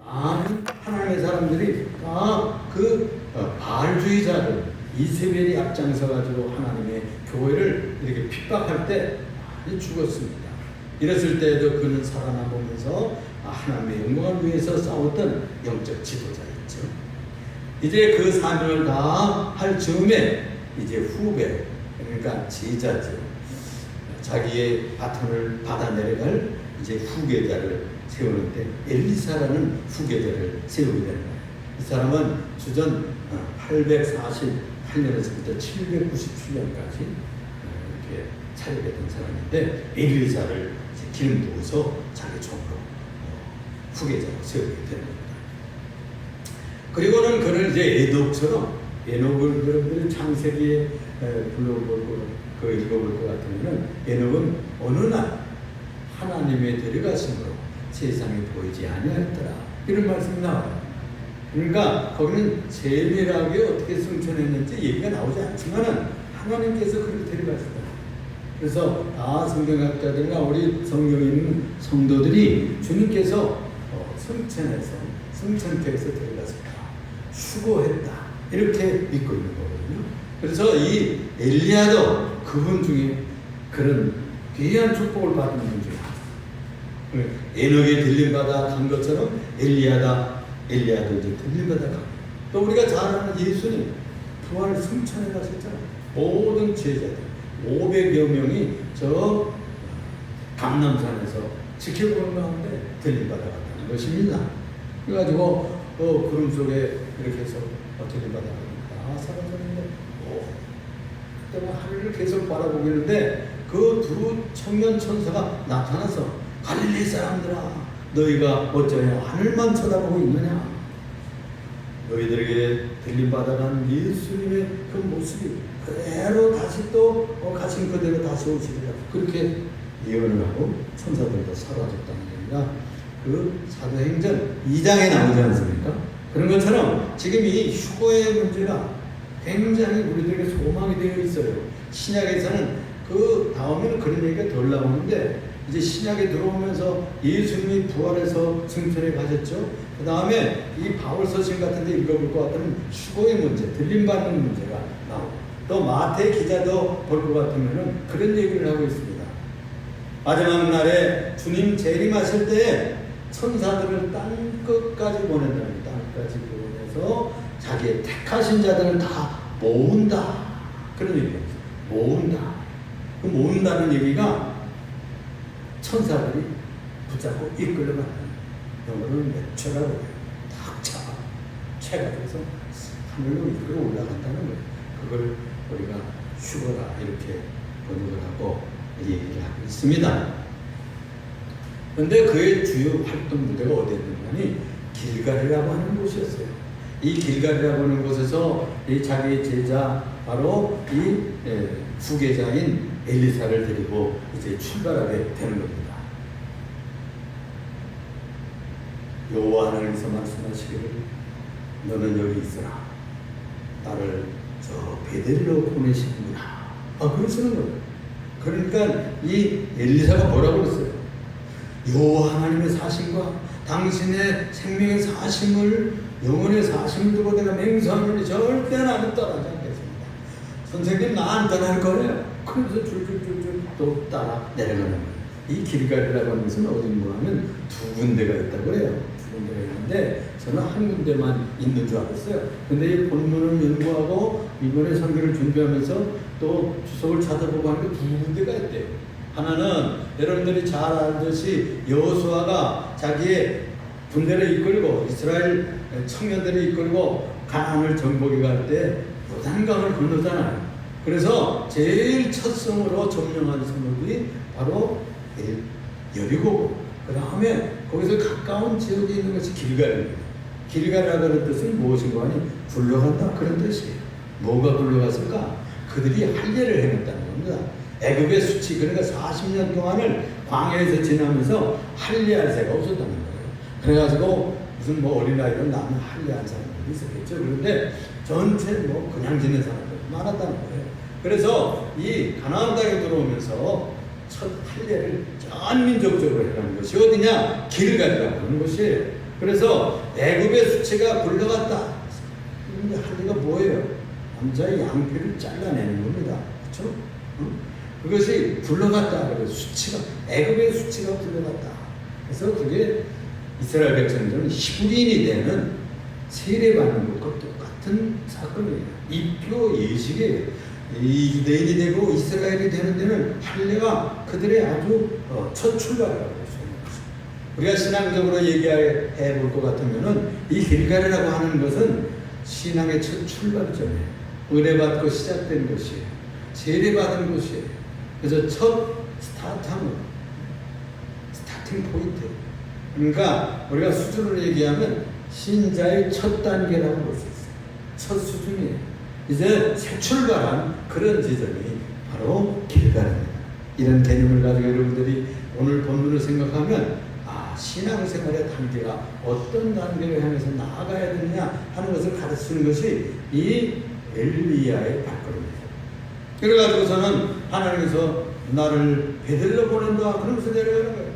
많은 하나님의 사람들이 다 그 바알주의자들 이세벨이 앞장서 가지고 하나님의 교회를 이렇게 핍박할 때 많이 죽었습니다. 이랬을 때에도 그는 살아남으면서 하나님의 영광을 위해서 싸웠던 영적 지도자였죠. 이제 그 사명을 다 할 즈음에 이제 후배, 그러니까 제자죠. 자기의 바톤을 받아 내려갈 이제 후계자를 세우는데 엘리사라는 후계자를 세우게 되는 거예요. 이 사람은 주전 848년에서부터 797년까지 이렇게 차리게 된 사람인데 엘리사를 기름 부어서 자기 종으로 후계자로 세우게 되는 겁니다. 그리고는 그를 이제 에녹처럼, 에녹을 여러분들이 창세기에 불러보고 읽어볼 것 같으면은 에녹은 어느 날 하나님의 데려가심으로 세상에 보이지 아니하였더라 이런 말씀이 나와요. 그러니까 거기는 세밀하게 어떻게 승천했는지 얘기가 나오지 않지만은 하나님께서 그를 데려가셨다. 그래서 다 성경학자들이나 우리 성경에 있는 성도들이 주님께서 승천해서 승천케해서 데려갔었다, 수고했다 이렇게 믿고 있는 거거든요. 그래서 이 엘리야도 그분 중에 그런 귀한 축복을 받은 분 중에 하나. 에녹에 들림받아 간 것처럼 엘리야도 이제 들림받아 간. 또 우리가 잘 아는 예수님 부활 승천해 가셨잖아요. 모든 제자들 500여 명이 저 감람산에서 지켜보는 가운데 들림받아 갔다는 것입니다. 그래가지고 구름 속에 이렇게 해서 들림받아 가니까 사라졌는데 그때는 하늘을 계속 바라보겠는데 그 두 청년 천사가 나타나서 갈릴리 사람들아 너희가 어쩌냐 하늘만 쳐다보고 있느냐, 너희들에게 들림받아간 예수님의 그 모습이 그대로 다시 또 가신 그대로 다시 오시리라 그렇게 예언을 하고 천사들도 사라졌다는 겁니다. 그 사도행전 2장에 나오지 않습니까? 그런 것처럼 지금 이 휴거의 문제가 굉장히 우리들에게 소망이 되어 있어요. 신약에서는 그 다음에는 그런 얘기가 덜 나오는데 이제 신약에 들어오면서 예수님이 부활해서 승천해 가셨죠. 그 다음에 이 바울 서신 같은 데 읽어볼 것 같으면 휴거의 문제, 들림받는 문제가 나오고 또 마태 기자도 볼 것 같으면 그런 얘기를 하고 있습니다. 마지막 날에 주님 재림하실 때 천사들을 땅 끝까지 보낸다는, 땅까지 보내서 자기의 택하신 자들을 다 모은다 그런 얘기입니다. 모은다. 그 모은다는 얘기가 천사들이 붙잡고 이끌려간다는, 영어로는 매초라고 해요. 탁 잡아 채가 돼서 하늘로 이끌어 올라간다는 거예요. 그걸 우리가 휴거라 이렇게 번역을 하고 얘기를 하고 있습니다. 그런데 그의 주요 활동 무대가 어디였느냐니 길갈이라고 하는 곳이었어요. 이 길갈이라고 하는 곳에서 이 자기 제자 바로 이 후계자인 엘리사를 데리고 이제 출발하게 되는 겁니다. 여호와 하나님께서 말씀하시기를 너는 여기 있으라, 나를 저 베델로 보내시는구나. 그러시는 거예요. 그러니까 이 엘리사가 뭐라고 그랬어요? 여호와 하나님의 사심과 당신의 생명의 사심을, 영혼의 사심을 두고 내가 맹세하노니 절대 나는 떠나지 않겠습니다. 선생님 나 안 떠날 거예요. 그래서 줄줄줄줄 또 따라 내려가는 거예요. 이 길갈이라고 하는 것은 어딘가 하면 두 군데가 있다고 해요. 두 군데가 있는데 저는 한 군데만 있는 줄 알았어요. 근데 이 본문을 연구하고 이번에 설교를 준비하면서 또 주석을 찾아보고 하는 게 두 군데가 있대요. 하나는 여러분들이 잘 알듯이 여호수아가 자기의 군대를 이끌고 이스라엘 청년들을 이끌고 가나안을 정복해 갈 때 요단강을 건너잖아요. 그래서 제일 첫 성으로 점령한 성읍이 바로 여리고고, 그 다음에 거기서 가까운 지역에 있는 것이 길갈입니다. 길갈이라고 하는 뜻은 무엇인가 하니 굴러간다 그런 뜻이에요. 뭐가 굴러갔을까? 그들이 할례를 해냈다는 겁니다. 애굽의 수치, 그러니까 40년 동안을 광야에서 지나면서 할례할 새가 없었다는 거예요. 그래가지고 무슨 어린아이로 나는 할례한 사람들이 있었겠죠. 그런데 전체 그냥 지낸 사람들 많았다는 거예요. 그래서 이 가나안 땅에 들어오면서 첫 할례를 전 민족적으로 해가는 것이 어디냐? 길갈이라고 하는 것이에요. 그래서 애굽의 수치가 굴러갔다. 근데 할례가 뭐예요? 남자의 양피를 잘라내는 겁니다. 그렇죠? 그것이 굴러갔다. 그래서 수치가 애굽의 수치가 굴러갔다. 그래서 그게 이스라엘 백성들은 히브리인이 되는 세례받는 것과 똑같은 사건이에요. 입교 예식이에요. 이 유대인이 되고 이스라엘이 되는 데는 할례가 그들의 아주 첫 출발이라고 할 수 있는 것입니다. 우리가 신앙적으로 얘기해 볼 것 같으면은 이 길갈이라고 하는 것은 신앙의 첫 출발점이에요. 은혜받고 시작된 것이에요. 세례받은 것이에요. 그래서 첫 스타팅 포인트. 그러니까 우리가 수준으로 얘기하면 신자의 첫 단계라고 볼 수 있어요. 첫 수준이에요. 이제 새 출발한 그런 지점이 바로 길갈입니다. 이런 개념을 가지고 여러분들이 오늘 본문을 생각하면 신앙생활의 단계가 어떤 단계를 향해서 나아가야 되느냐 하는 것을 가르치는 것이 이 엘리야의 발걸음입니다. 그래가지고서는 하나님께서 나를 베들로 보낸다 그러면서 내려가는 거예요.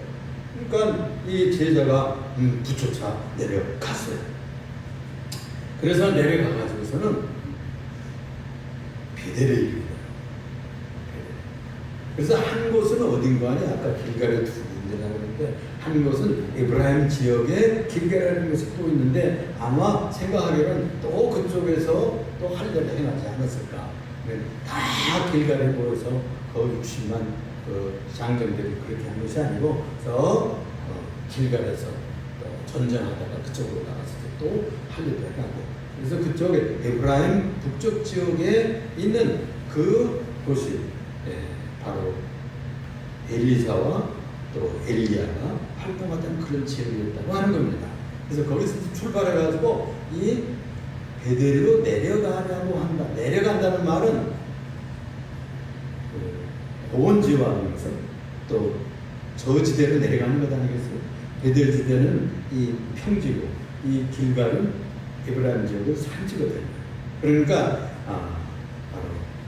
그러니까 이 제자가 부초차 내려갔어요. 그래서 내려가가지고서는 베델에 이릅니다. 그래서 한 곳은 어딘가 하냐? 아까 길갈의 두 군데라고 했는데 한 곳은 에브라임 지역에 길갈이라는 것이 또 있는데 아마 생각하기로는 또 그쪽에서 또 할례를 행하지 않았을까. 다 길갈에 모여서 거의 60만 그 장정들이 그렇게 한 것이 아니고 길갈에서 또 전쟁하다가 그쪽으로 나가서 또 할례를 하고 그래서 그쪽에 에브라임 북쪽 지역에 있는 그 곳이 바로 엘리사와 또 엘리야가 활동하던 그런 지역이었다고 하는 겁니다. 그래서 거기서 출발해가지고 이 베델로 내려가려고 한다. 내려간다는 말은 고원지와 하면서 또 저지대로 내려가는 것 아니겠어요? 베델 지대는 이 평지고 이 길갈은 에브라임 지역은 산지거든요. 그러니까 바로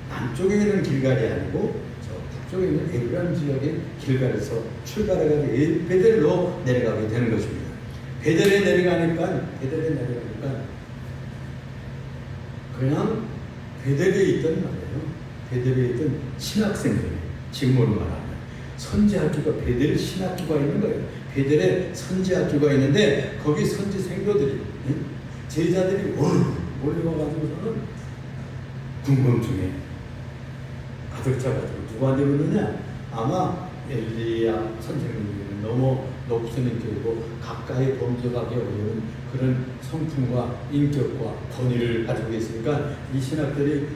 남쪽에 있는 길갈이 아니고 저 북쪽에 있는 에브라임 지역의 길갈에서 출발해가지고 베델로 내려가게 되는 것입니다. 베델에 내려가니까 그냥 베델에 있던 말이에요. 베델에 있던 신학생들이 지금으로 말하면 선지학교가 베델 신학교가 있는 거예요. 베델에 선지학교가 있는데 거기 선지 생도들이 제자들이 몰려와가지고서는 궁금증에 가득 차가지고 누구한테 묻느냐? 아마 엘리야 선생님이 너무 높은 인격이고 가까이 범접하기 어려운 그런 성품과 인격과 권위를 가지고 있으니까 이 신학들이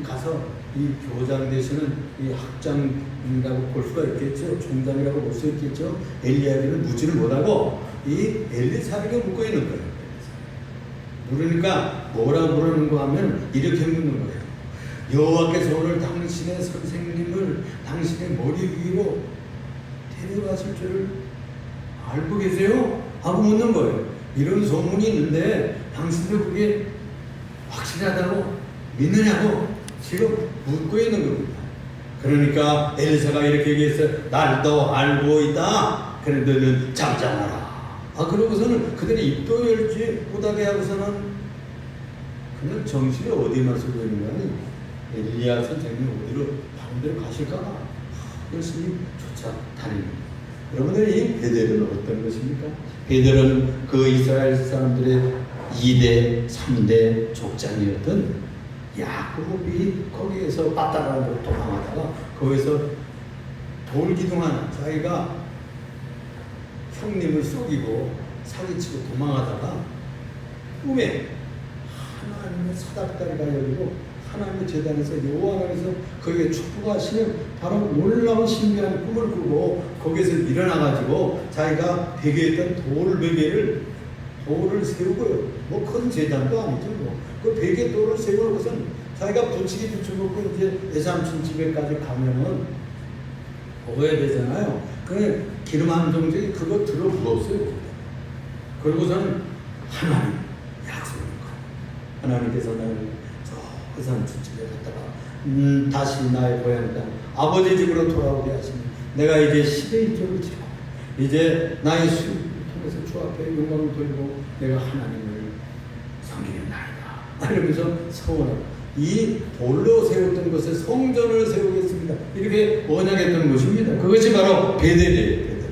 가서 이 교장 되시는 이 학장이라고 볼 수가 있겠죠. 총장이라고 볼 수 있겠죠. 엘리야를 묻지를 못하고 이 엘리사에게 묻고 있는 거예요. 물으니까 뭐라 물었는가 하면 이렇게 묻는 거예요. 여호와께서 오늘 당신의 선생님을 당신의 머리 위로 데려가실 줄을 알고 계세요? 하고 묻는 거예요. 이런 소문이 있는데 당신도 그게 확실하다고 믿느냐고 지금 묻고 있는 겁니다. 그러니까 엘리사가 이렇게 얘기했어요. 날도 알고 있다. 그런데 너는 잠잠하라. 그러고서는 그들이 입도 열지 못하게 하고서는 그냥 정신이 어디만 쓰고 있는 거니? 엘리야 선생님 어디로 다른 데로 가실까? 열심히 쫓아다닙니다. 여러분들 이 베델은 어떤 것입니까? 베델은 그 이스라엘 사람들의 2대, 3대 족장이었던 야곱이 거기에서 빠따라고 도망하다가 거기서 돌기둥한 자기가 형님을 속이고 사기치고 도망하다가 꿈에 하나님의 사닥다리가 열리고 하나님의 제단에서 여호와 하나님께서 거기에 축복하시는 바로 놀라운 신비한 꿈을 꾸고 거기에서 일어나가지고 자기가 베개했던 돌을 세우고요. 뭐 큰 제단도 아니죠. 그 베개 돌을 세우고선 자기가 부치기 붙여놓고 이제 외삼촌 집에까지 가면은 먹어야 되잖아요. 그래 기름 한 정도에 그거 들어 부었어요. 그러고서는 하나님 약속을 거예요. 하나님께서 나를 저 외삼촌 집에 갔다가 다시 나의 고향 땅 아버지 집으로 돌아오게 하시니 내가 이제 시대인 쪽을 지고 이제 나의 수입을 통해서 앞에 영광을 돌리고 내가 하나님을 섬기겠나이다 이러면서 서원하고, 이 돌로 세웠던 것에 성전을 세우겠습니다 이렇게 언약했던 것입니다. 그것이 바로 베델이에요. 베델.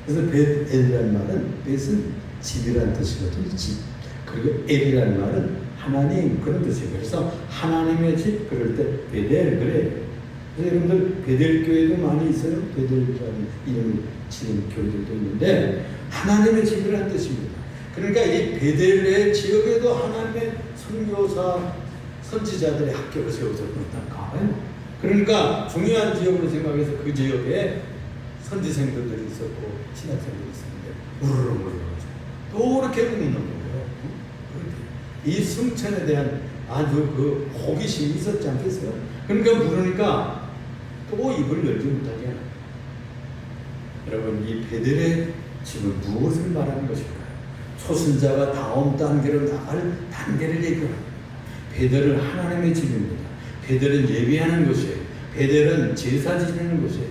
그래서 베델이라는 말은, 벳은 집이라는 뜻이거든요. 집. 그리고 엘이라는 말은 하나님, 그런 뜻이에요. 그래서 하나님의 집, 그럴 때 베델, 그래요. 그래서 여러분들 베델 교회도 많이 있어요. 베델이라는 이름을 지는 교회들도 있는데, 하나님의 집이라는 뜻입니다. 그러니까 이 베델의 지역에도 하나님의 선교사, 선지자들의 학교를 세워줬다는 거예요. 그러니까 중요한 지역으로 생각해서 그 지역에 선지생들이 있었고 신학생들이 있었는데 우르르 몰려가지고 또 그렇게 묻는 거예요. 이 승천에 대한 아주 그 호기심이 있었지 않겠어요? 그러니까 물으니까 또 입을 열지 못하게 하는 거예요. 여러분, 이 베델의 집은 무엇을 말하는 것일까요? 초신자가 다음 단계로 나갈 단계를 얘기합니다. 베델은 하나님의 집입니다. 베델은 예배하는 곳이에요. 베델은 제사 지내는 곳이에요.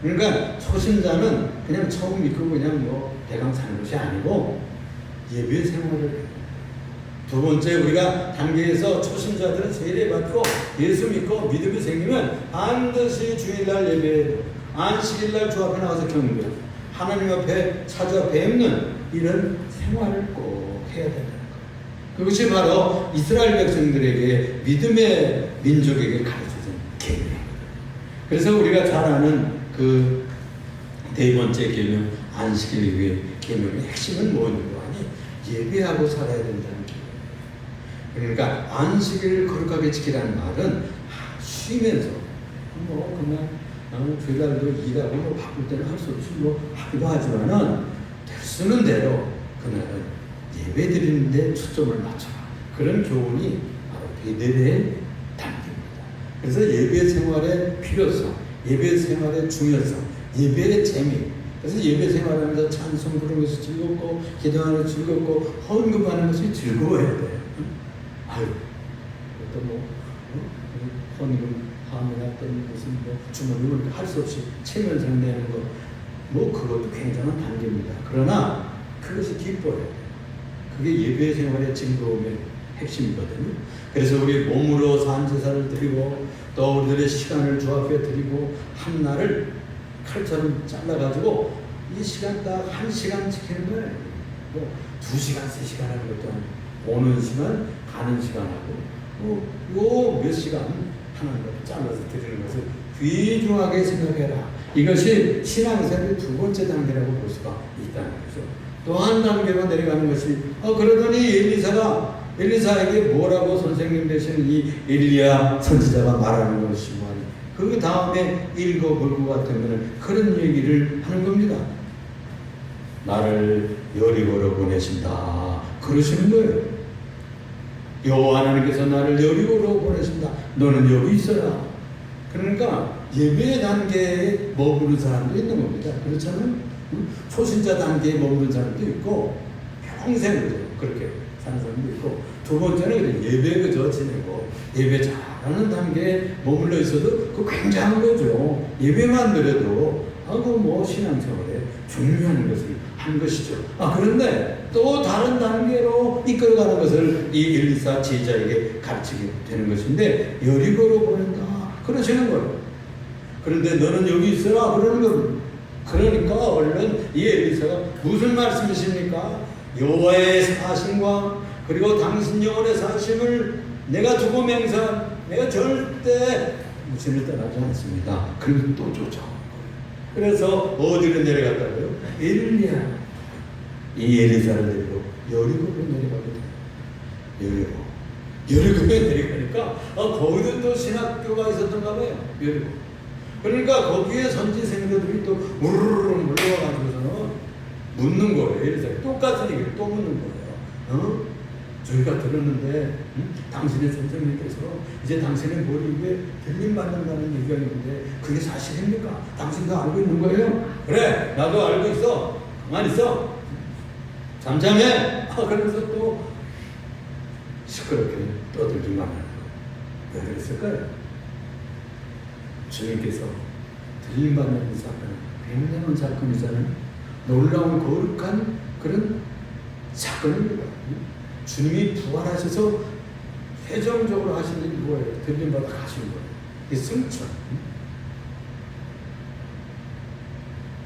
그러니까 초신자는 그냥 처음 믿고 그냥 뭐 대강 사는 것이 아니고 예배 생활을 해요. 두 번째, 우리가 단계에서 초신자들은 세례 받고 예수 믿고 믿음이 생기면 반드시 주일날 예배해야 돼요. 안식일날 주 앞에 나가서 경배해요. 하나님 앞에 찾아 뵙는 이런 생활을 꼭 해야 된다. 그것이 바로 이스라엘 백성들에게, 믿음의 민족에게 가르쳐준 계명이에요. 그래서 우리가 잘 아는 그 네 번째 계명, 안식일 예배 계명의 핵심은 뭐냐고 하니 예배하고 살아야 된다는 계명이에요. 그러니까 안식일을 거룩하게 지키라는 말은 쉬면서 뭐 그냥 주일날도 일하고 뭐 바쁠 때는 할 수 없이 뭐 하기도 하지만은 될 수는 대로 그날은 예배 드리는 데 초점을 맞춰라. 그런 교훈이 바로 베델의 단계입니다. 그래서 예배 생활의 필요성, 예배 생활의 중요성, 예배의 재미. 그래서 예배 생활하면서 찬송 부르면서 즐겁고, 기도하는 즐겁고, 헌금하는 것이 즐거워야 돼요. 아유, 또 뭐 헌금함이나 어떤 무슨 뭐 주문을 할 수 없이 체면상 내는 것, 뭐 그것도 굉장한 단계입니다. 그러나 그것이 기뻐요. 그게 예배 생활의 즐거움의 핵심이거든요. 그래서 우리 몸으로 산제사를 드리고 또 우리들의 시간을 주 앞에 드리고 한 날을 칼처럼 잘라가지고 이 시간 딱 1시간 지키는 거예요. 뭐 2시간, 3시간 하는 것도 아니고 오는 시간, 가는 시간하고 요 몇 시간 하나를 잘라서 드리는 것을 귀중하게 생각해라. 이것이 신앙생활의 두 번째 단계라고 볼 수가 있다는 거죠. 또 한 단계로 내려가는 것이 그러더니 엘리사에게 뭐라고 선생님 되시는 이 엘리야 선지자가 말하는 것이 뭐니, 그 다음에 읽어볼 것 같으면 그런 얘기를 하는 겁니다. 나를 여리고로 보내신다 그러시는 거예요. 여호와 하나님께서 나를 여리고로 보내신다. 너는 여기 있어라. 그러니까 예배 단계에 머무는 사람도 있는 겁니다. 그렇잖아요. 초신자 단계에 머무는 사람도 있고 평생 그렇게 사는 사람도 있고, 두 번째는 예배 그저 지내고 예배 잘하는 단계에 머물러 있어도 그 굉장한 거죠. 예배만 드려도 뭐 신앙생활에 중요한 것을 한 것이죠. 그런데 또 다른 단계로 이끌어가는 것을 이 엘리사 제자에게 가르치게 되는 것인데, 여리고로 보낸다 그러시는 거예요. 그런데 너는 여기 있어라 그러는 거예요. 그러니까 얼른 이 엘리사가 무슨 말씀이십니까? 여호와의 사심과 그리고 당신 영혼의 사심을 내가 두고 맹세한, 내가 절대 무신을 떠나지 않습니다. 그리고 또 쫓아온 거예요. 그래서 어디로 내려갔다고요? 엘리야. 이 엘리사를 데리고 여리고로 내려가게 돼요. 여리고에 내려가니까 거기도 또 신학교가 있었던가 봐요. 여리고. 그러니까 거기에 선지생들이 또 우르르 물러와가지고서는 묻는 거예요. 엘리사가 똑같은 얘기를 또 묻는 거예요. 저희가 들었는데 당신의 선생님께서 이제 당신의 머리 위에 들림 받는다는 얘기가 있는데 그게 사실입니까? 당신도 알고 있는 거예요? 그래, 나도 알고 있어. 가만히 있어. 잠잠해. 그러면서 또 시끄럽게 떠들기만 하는 거예요. 왜 그랬을까요? 주님께서 들림받는 이 사건은 굉장한 사건이잖아요. 놀라운 거룩한 그런 사건입니다. 주님이 부활하셔서 최종적으로 하신 일이 뭐예요? 들림받아 가신 거예요. 이 승천.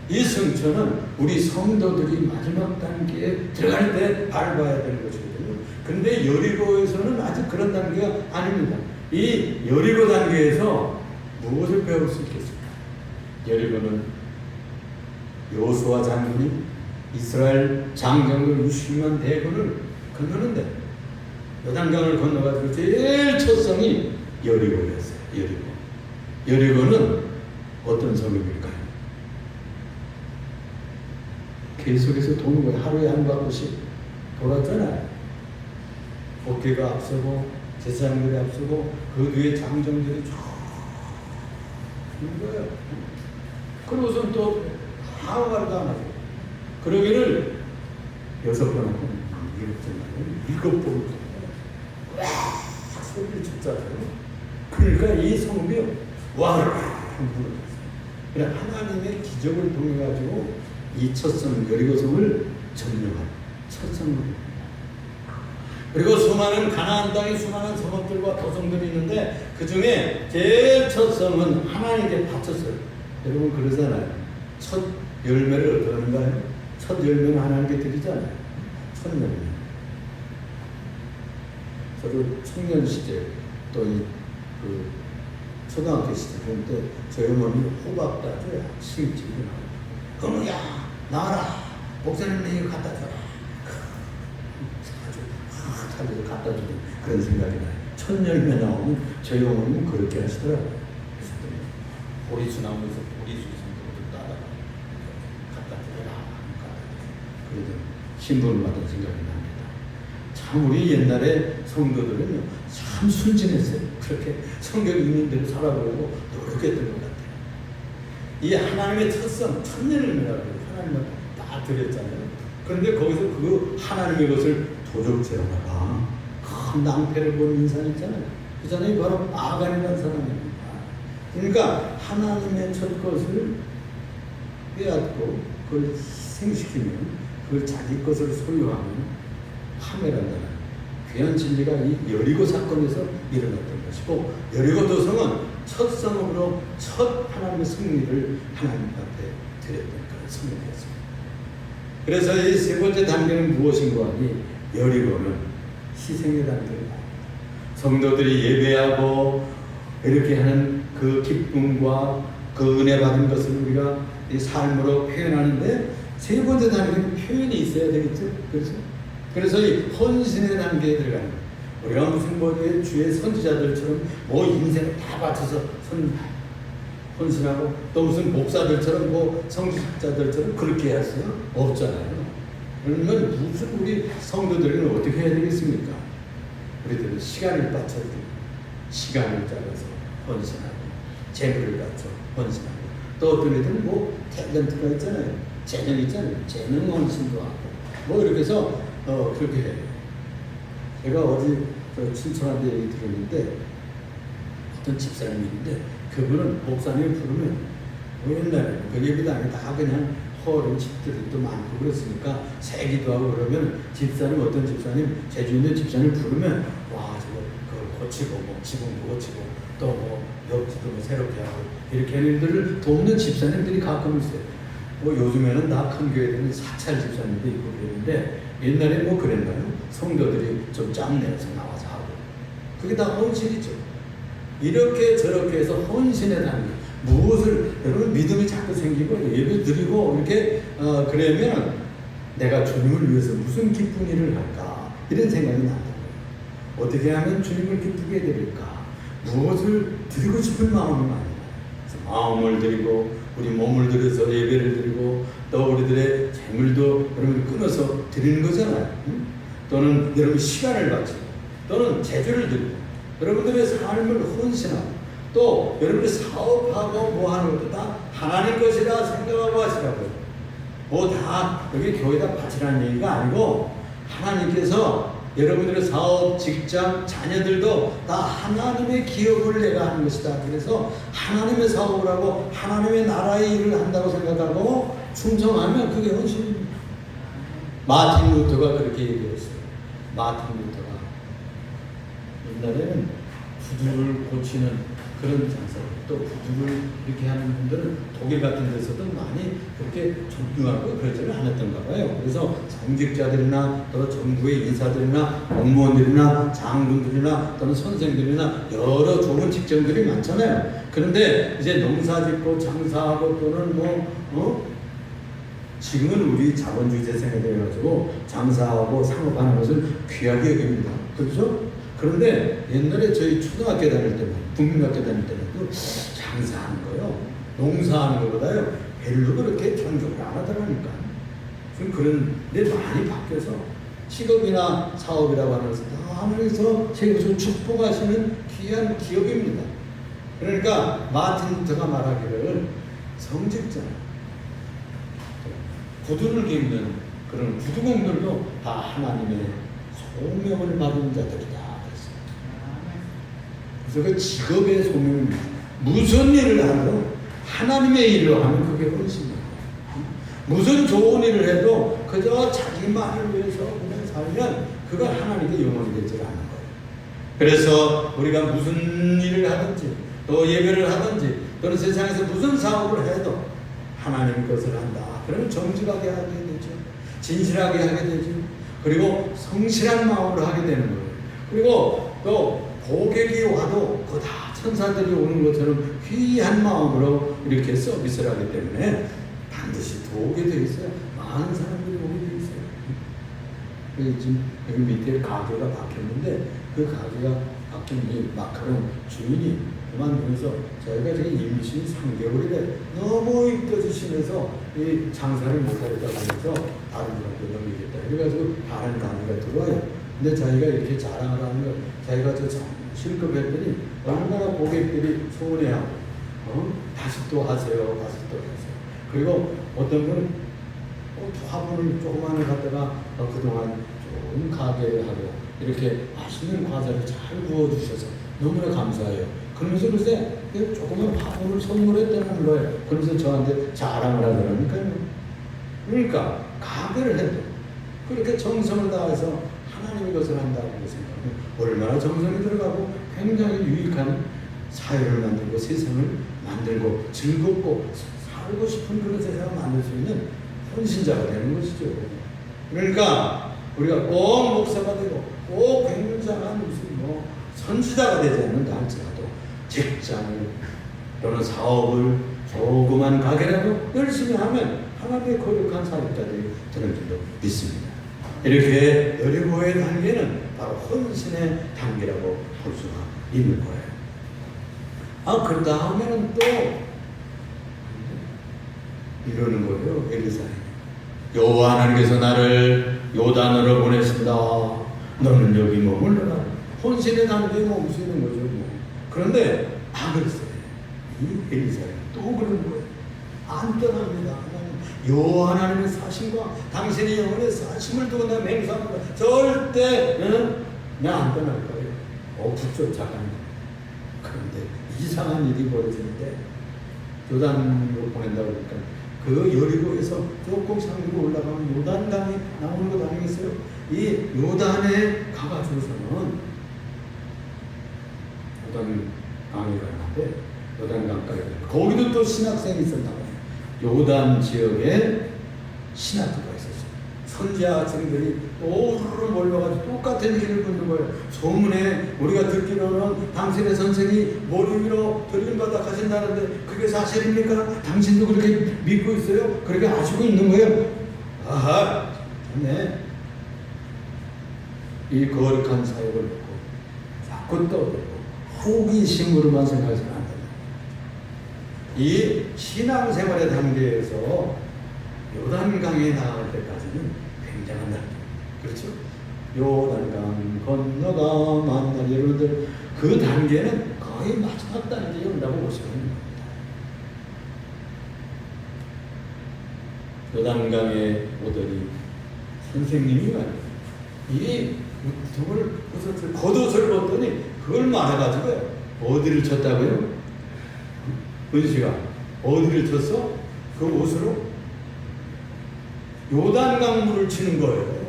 이 승천은 우리 성도들이 마지막 단계에 들어갈 때 밟아야 되는 것이거든요. 그런데 여리고에서는 아직 그런 단계가 아닙니다. 이 여리고 단계에서 무엇을 배울 수 있겠습니까? 여리고는 여호수아 장군이 이스라엘 장정들 60만 대군을 건너는데 요단강을 건너가지고 제일 첫 성이 여리고였어요. 여리고는 어떤 성입니까? 계속해서 도는 거예요. 하루에 한 바퀴씩 돌았잖아요. 복귀가 앞서고 제사장들이 앞서고 그 뒤에 장정들이 쫙 있는 거예요. 그러고선 또 아무 말도 안 하고 그러기를 6번 하고 7번 와 소리를 쳤잖아요. 그러니까 이 성읍이 와르르 무너졌어요. 그래 하나님의 기적을 통해 가지고 이 첫성 여리고성을 점령한 첫성을. 그리고 수많은 가나안 땅에 수많은 성읍들과 도성들이 있는데 그 중에 제일 첫 성은 하나님께 바쳤어요. 여러분 그러잖아요. 첫 열매를 어떻게 하는가요? 첫 열매는 하나님께 드리잖아요. 첫 열매. 저도 청년 시절 또 그 초등학교 시절 그럴 때 저희 어머니는 호박 따줘야 시집이 나와요. 어머야 나와라. 목사님 이거 갖다 줘라. 사주고 갖다 주는 그런 생각이 나요. 첫 열매 나오면 저희 어머니는 그렇게 하시더라고요. 보리수 나오면서 보리수 성도를 따라 갖다 드려라. 그래도 신분을 받은 생각이 납니다. 참 우리 옛날에 성도들은요 참 순진했어요. 그렇게 성경 있는 대로 살아보려고 노력했던 것 같아요. 이 하나님의 첫성 천년을이라고 하나님은 다 드렸잖아요. 그런데 거기서 그 하나님의 것을 도적질하다가 큰 낭패를 본 인상 있잖아요. 그 사람이 바로 아간이라는 사람입니다. 그러니까 하나님의 첫 것을 빼앗고 그걸 희생시키면 그걸 자기 것을 소유하면 파멸한다는 귀한 진리가 이 여리고 사건에서 일어났던 것이고 여리고 도성은 첫 성읍으로 첫 하나님의 승리를 하나님 앞에 드렸던 그런 성읍이었습니다. 그래서 이 세 번째 단계는 무엇인가 하니 여리고는 희생의 단계입니다. 성도들이 예배하고 이렇게 하는 그 기쁨과 그 은혜 받은 것을 우리가 이 삶으로 표현하는데 세 번째 단계는 표현이 있어야 되겠죠. 그래서 이 헌신의 단계에 들어가는 거예요. 우리가 무슨 주의 선지자들처럼 인생을 다 바쳐서 헌신하고 또 무슨 목사들처럼 성직자들처럼 그렇게 했어요? 없잖아요. 그러면 무슨 우리 성도들은 어떻게 해야 되겠습니까? 우리들은 시간을 바쳐서 시간을 짜서 헌신하고 재물을 바쳐 헌신하고 또 어떤 애들은 탤런트가 있잖아요. 재능 있잖아요. 재능 헌신도 하고 이렇게 해서 그렇게 해요. 제가 어디 친척한테 얘기 들었는데 어떤 집사님이 있는데 그분은 목사님을 부르면 옛날에 그 예배당에 다 그냥 허른 집들이 또 많고 그렇으니까 새기도 하고 그러면 집사님 어떤 집사님 제주 있는 집사님을 부르면 와 저거 그걸 고치고 지붕도 고치고 또 옆집도 새롭게 하고 이렇게 하는 일들을 돕는 집사님들이 가끔 있어요. 요즘에는 다 큰 교회들은 사찰 집사님도 있고 그랬는데 옛날에 그랬나요? 성도들이 좀 짬내서 나와서 하고 그게 다 헌신이죠. 이렇게 저렇게 해서 헌신의 단계 무엇을 여러분 믿음이 자꾸 생기고 예배 드리고 이렇게 그러면 내가 주님을 위해서 무슨 기쁜 일을 할까 이런 생각이 난다. 어떻게 하면 주님을 기쁘게 해드릴까 무엇을 드리고 싶은 마음이 많아요. 마음을 드리고 우리 몸을 들여서 예배를 드리고 또 우리들의 재물도 여러분 끊어서 드리는 거잖아요. 또는 여러분 시간을 바치고 또는 재주를 드리고 여러분들의 삶을 헌신하고 또 여러분들이 사업하고 하는 것도 다 하나님 것이라 생각하고 하시라고요. 다 여기 교회다 바치라는 얘기가 아니고 하나님께서 여러분들의 사업, 직장, 자녀들도 다 하나님의 기업을 내가 하는 것이다. 그래서 하나님의 사업을 하고 하나님의 나라의 일을 한다고 생각하고 충성하면 그게 헌신입니다. 마틴 루터가 그렇게 얘기했어요. 마틴 루터가 옛날에는 구두를 고치는 그런 장사, 또 구두를 이렇게 하는 분들은 독일 같은 데서도 많이 그렇게 존중하고 그러지는 않았던가 봐요. 그래서 정직자들이나 또 정부의 인사들이나 공무원들이나 장군들이나 또는 선생들이나 여러 좋은 직장들이 많잖아요. 그런데 이제 농사짓고 장사하고 또는 지금은 우리 자본주의 세상에 돼가지고 장사하고 상업하는 것을 귀하게 여깁니다. 그렇죠? 그런데 옛날에 저희 초등학교 다닐 때는, 국민학교 다닐 때는 장사하는 거요, 농사하는 것보다요 별로 그렇게 존중을 안 하더라니까. 지금 그런 데 많이 바뀌어서 직업이나 사업이라고 하는 것은 다 하나님께서 세계에서 축복하시는 귀한 기업입니다. 그러니까 마틴 루터가 말하기를 성직자, 구두를 깁는 그런 구두공들도 다 하나님의 소명을 받은 자들이다. 그래서 그 직업의 소명입니다. 무슨 일을 하든 하나님의 일을 하면 그게 훨씬 무슨 좋은 일을 해도 그저 자기만을 위해서 그냥 살면 그건 하나님께 영원히 되지 않는 거예요. 그래서 우리가 무슨 일을 하든지 또 예배를 하든지 또는 세상에서 무슨 사업을 해도 하나님 것을 한다. 그러면 정직하게 하게 되죠. 진실하게 하게 되죠. 그리고 성실한 마음으로 하게 되는 거예요. 그리고 또 고객이 와도 그 다 천사들이 오는 것처럼 귀한 마음으로 이렇게 서비스를 하기 때문에 반드시 오게 되어 있어요. 많은 사람들이 오게 되어 있어요. 지금 여기 밑에 가게가 바뀌었는데 그 가게가 바뀐 이 마카롱 주인이 그만두면서 저희가 지금 임신 3개월이 돼 너무 이뻐지시면서 이 장사를 못하겠다고 해서 다른 분한테 넘기겠다. 그래가지고 다른 가게가 들어와요. 근데 자기가 이렇게 자랑을 하는 거, 자기가 실컷 했더니 얼마나 고객들이 소원해하고 다시 또 하세요, 다시 또 하세요. 그리고 어떤 분은 화분을 조그만을 갖다가 그동안 좋은 가게를 하고 이렇게 맛있는 과자를 잘 구워주셔서 너무나 감사해요. 그러면서 글쎄 조그만 화분을 선물했다는 거예요. 그러면서 저한테 자랑을 하더라니까요. 그러니까 가게를 해도 그렇게 정성을 다해서 하나님의 것을 한다고 생각하면 얼마나 정성이 들어가고 굉장히 유익한 사회를 만들고 세상을 만들고 즐겁고 살고 싶은 그런 세상을 만들 수 있는 헌신자가 되는 것이죠. 그러니까 우리가 꼭 목사가 되고 꼭 백문장한 무슨 선지자가 되지 않는다 할지라도 직장을 또는 사업을 조그만 가게라도 열심히 하면 하나님의 거룩한 사역자들이 되는 줄로 믿습니다. 이렇게 여리고의 단계는 바로 헌신의 단계라고 볼 수가 있는 거예요. 그 다음에는 또 이러는 거예요. 엘리사에 여호와 하나님께서 나를 요단으로 보내신다. 너는 여기 머물러라. 헌신의 단계에 머무시는 거죠. 그런데 그랬어요. 이 엘리사에 또 그런 거예요. 안 떠납니다. 여호와 하나님의 사심과 당신의 영혼의 사심을 두고 나 맹세합니다. 절대 내가 안 떠날 거예요. 붙쫓아갑니다. 그런데 이상한 일이 벌어지는데 요단으로 보낸다고 그러니까 그 여리고에서 조금 상위로 올라가면 요단강이 나오는 거 아니겠어요? 이 요단에 가가지고서는 요단강에 가는데 요단강가에 거기도 또 신학생이 있었다고. 요단 지역에 신학교가 있었어요. 선지자 학생들이 오르르 몰려가지고 똑같은 길을 걷는 거예요. 소문에 우리가 듣기로는 당신의 선생이 머리 위로 들림받아 가신다는데 그게 사실입니까? 당신도 그렇게 믿고 있어요? 그렇게 아시고 있는 거예요? 아하, 네. 이 거룩한 사역을 듣고 자꾸 떠들고 호기심으로만 생각하지는 않는다. 이 신앙생활의 단계에서 요단강에 나갈 때까지는 굉장한 단계. 그렇죠? 요단강 건너가 만날 여러분들 그 단계는 거의 마지막 단계에 온다고 보시면 됩니다. 요단강에 오더니 선생님이 말이에요. 이 겉옷을 벗더니 그걸 말해가지고요. 어디를 쳤다고요? 은씨가 어디를 쳤어? 그 옷으로? 요단강물을 치는 거예요.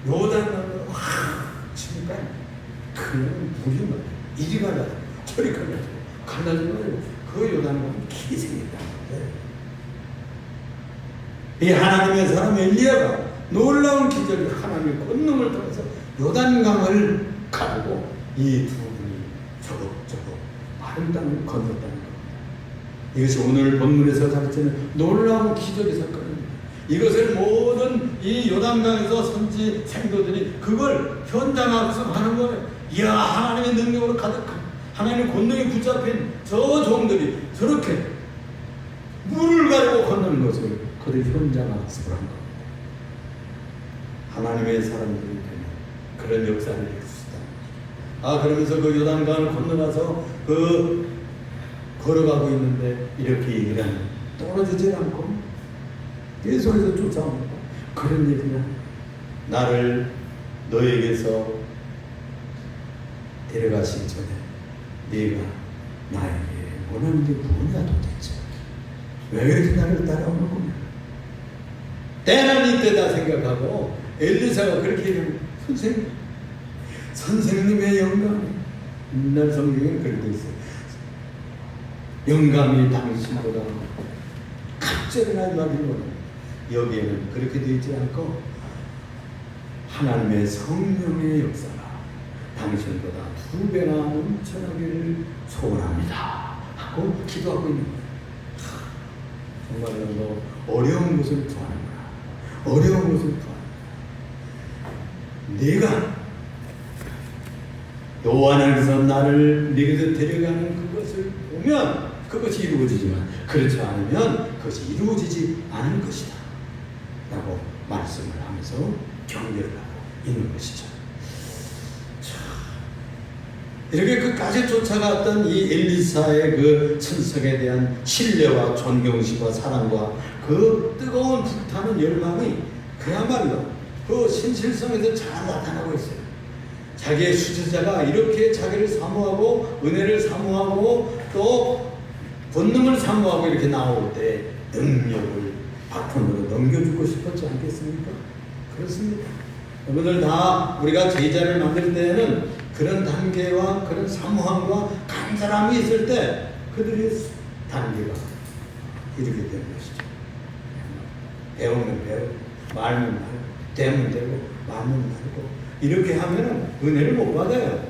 요단강물을 확 치니까 그냥 물이 막 이리 갈라져 저리 갈라지고 그 요단강물이 길이 생긴다는 거예요. 이 하나님의 사람 엘리야가 놀라운 기적이 하나님의 권능을 통해서 요단강을 가르고 이 두 분이 저벅저벅 마른 땅을 건넜다는 겁니다. 이것이 오늘 본문에서 가르치는 놀라운 기적의 사건입니다. 이것을 모든 이 요단강에서 선지 생도들이 그걸 현장학습하는 거예요. 이야, 하나님의 능력으로 가득한 하나님의 권능에 붙잡힌 저 종들이 저렇게 물을 가지고 건너는 것을 그들이 현장학습을 한 겁니다. 하나님의 사람들이 되면 그런 역사를 이룰 수 있다. 그러면서 그 요단강을 건너가서 걸어가고 있는데 이렇게 얘기를 하는, 떨어지질 않고 계속해서 쫓아옵니다. 그런 얘기를, 나를 너에게서 데려가시기 전에 네가 나에게 원하는 게 뭐냐 도대체, 왜 이렇게 나를 따라오는 거냐. 때는 이때다 생각하고 엘리사가 그렇게 얘기합니다. 선생님의 영감이, 옛날 성경에 그렇게 돼 있어요. 영감이 당신보다 갑절이나 말이거든. 여기에는 그렇게 되어 있지 않고 하나님의 성령의 역사가 당신보다 2배나 넘쳐나기를 소원합니다 하고 기도하고 있는 거예요. 정말로 어려운 것을 구하는구나. 어려운 것을 구하는구나. 네가 여호와 하나님께서 나를 네게서 데려가는 그것을 보면 그것이 이루어지지만 그렇지 않으면 그것이 이루어지지 않은 것이다 라고 말씀을 하면서 경계를 하고 있는 것이죠. 이렇게 끝까지 쫓아갔던 이 엘리사의 그 천성에 대한 신뢰와 존경심과 사랑과 그 뜨거운 불타는 열망이 그야말로 그 신실성에서 잘 나타나고 있어요. 자기의 수제자가 이렇게 자기를 사모하고 은혜를 사모하고 또 권능을 사모하고 이렇게 나올 때 능력을 바탕으로 넘겨주고 싶었지 않겠습니까? 그렇습니다. 여러분들 다 우리가 제자를 만들 때에는 그런 단계와 그런 사모함과 간절함이 있을 때 그들의 단계가 이렇게 되는 것이죠. 배우면 배우고 말면 말고 되면 되고 말면 말고 이렇게 하면 은혜를 못 받아요.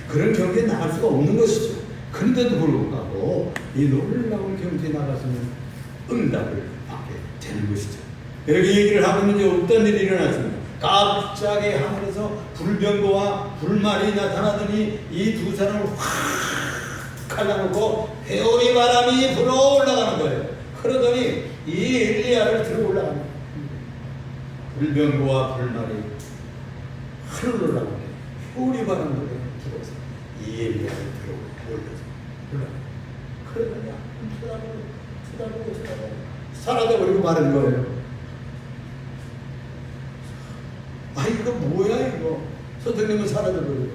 그런 경기에 나갈 수가 없는 것이죠. 그런데도 불구하고 이 놀라운 경기에 나가서는 응답을 받게 되는 것이죠. 이렇게 얘기를 하고 있는데 어떤 일이 일어났습니다. 갑자기 하늘에서 불병거와 불말이 나타나더니 이 두 사람을 확 갈라놓고 회오리 바람이 불어 올라가는 거예요. 그러더니 이 엘리야를 들어 올라가는 거예요. 불병거와 불말이 하늘로 올라가는데 회오리 바람으로 불어서 이 엘리야를 들어 올라서 그러더니 쳐다보고 사라져버리고 마는 거예요. 이거 뭐야 이거. 선생님은 사라져버리고.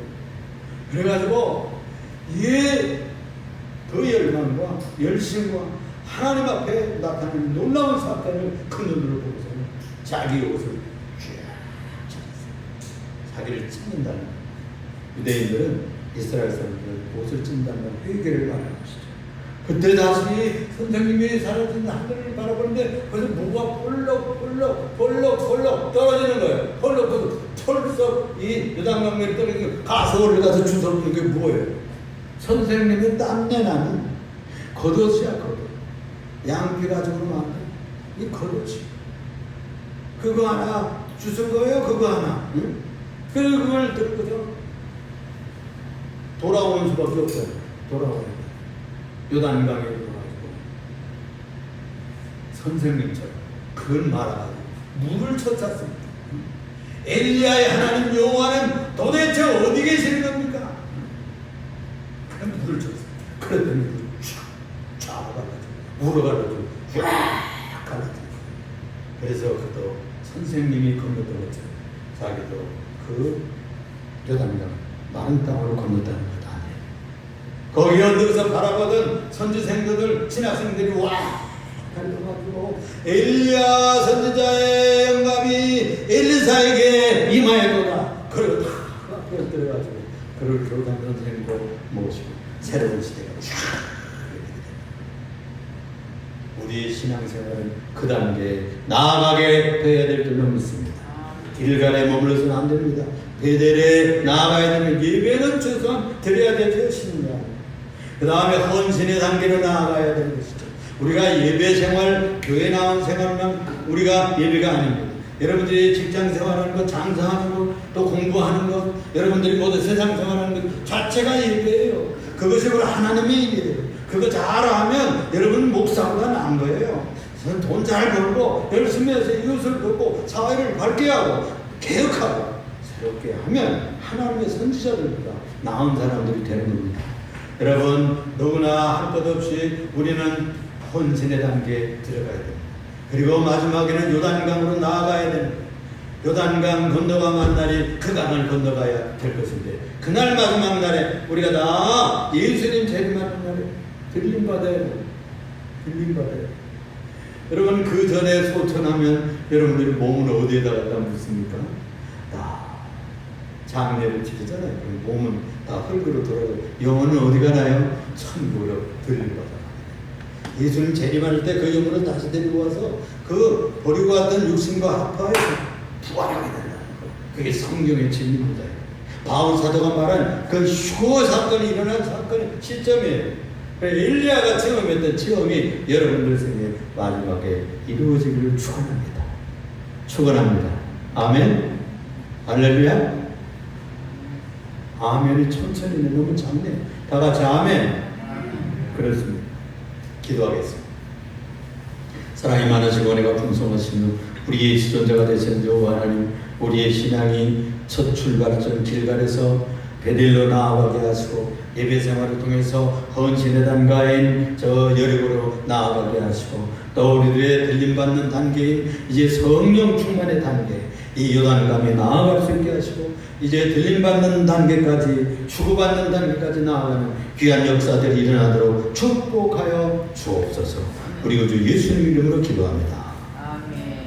그래가지고 이게 그 열망과 열심과 하나님 앞에 나타나는 놀라운 사건을 큰 눈으로 보고서는 자기 옷을 쫙 찢었어요. 자기를 찢는다는 거예요. 유대인들은 이스라엘 사람들은 옷을 찢는다는 회개를 말하는 것이죠. 그때 다시 선생님이 사라진 하늘을 바라보는데 거기서 뭐가 볼록 떨어지는 거예요. 털썩 이 요단강물이 떨어지고 가서 올라가서 주워오는 게 뭐예요? 선생님의 땀내 나는 겉옷이야. 겉옷. 양피 가지고 만든 이 겉옷이. 그거 하나 주운 거예요. 그거 하나. 응? 그리고 그걸 들고서 돌아오는 수밖에 없어요. 돌아와요. 요단강에 들어가지고 선생님처럼 그걸 말아가지고 물을 쳤었습니다. 엘리야의 하나님 여호와는 도대체 어디 계시는 겁니까? 그냥 물을 쳤어요. 그랬더니 물을 쫙 갈라지고 물어가지고 쫙 갈라지고 그래서 그도 선생님이 건넜던 것처럼 자기도 그 요단강 마른 땅으로 건넜다는 것 아니에요. 거기 언덕에서 바라보던 선지생도들, 신학생들이 와 달려가지고 엘리야 선지자의 영감이 엘리사에게 임하였도다. 그리고 다 앞에 들어가지고 그를 교단 선생님도 모시고 새로운 시대가 쫙. 우리의 신앙생활은 그 단계에 나아가게 되어야 될 줄로 믿습니다. 길갈에 머물러서는 안 됩니다. 베델에 나아가야 되면 예배는 최소한 드려야 될 것입니다. 그 다음에 헌신의 단계로 나아가야 되는 것이죠. 우리가 예배 생활, 교회 나온 생활만 우리가 예배가 아닙니다. 여러분들이 직장 생활하는 것, 장사하는 것, 또 공부하는 것, 여러분들이 모두 세상 생활하는 것 자체가 예배예요. 그것이 우리 하나님의 일이에요. 그거 잘하면 여러분 목사보다 나은 거예요. 돈 잘 벌고 열심히 해서 이웃을 돕고 사회를 밝게 하고 개혁하고 새롭게 하면 하나님의 선지자들보다 나은 사람들이 되는 겁니다. 여러분 누구나 할 것 없이 우리는 헌신의 단계에 들어가야 됩니다. 그리고 마지막에는 요단강으로 나아가야 됩니다. 요단강 건너가는 날이 그 강을 건너가야 될 것인데 그날 마지막 날에 우리가 다 예수님 재림하는 날에 들림받아야 돼요. 들림받아요. 여러분 그 전에 소천하면 여러분들이 몸은 어디에다 갖다 묻습니까? 장례를 치르잖아요. 그럼 몸은 다 흙으로 돌아가고 영혼은 어디 가나요? 천국으로 들림받아요. 예수님 재림할 때 그 영혼을 다시 데리고 와서 그 버리고 왔던 육신과 합하여서 부활하게 된다는 거예요. 그게 성경의 진리입니다. 바울 사도가 말한 그 휴거 사건이 일어난 사건의 시점이에요. 엘리야가 체험했던 체험이 여러분들 생에 마지막에 이루어지기를 축원합니다. 축원합니다. 아멘. 할렐루야. 아멘이 천천히네. 너무 작네. 다 같이 아멘. 그렇습니다. 기도하겠습니다. 사랑이 많으시고 은혜가 풍성하신 우리의 지존자가 되신 여호와 하나님, 우리의 신앙이 첫 출발점 길갈에서 베델로 나아가게 하시고 예배 생활을 통해서 헌신의 단가인 저 여리고로 나아가게 하시고 또 우리들의 들림받는 단계, 이제 성령 충만의 단계, 이 요단강에 나아갈 수 있게 하시고 이제 들림받는 단계까지, 주고받는 단계까지 나아가는 귀한 역사들이 일어나도록 축복하여 주옵소서. 우리 구주 예수님 이름으로 기도합니다.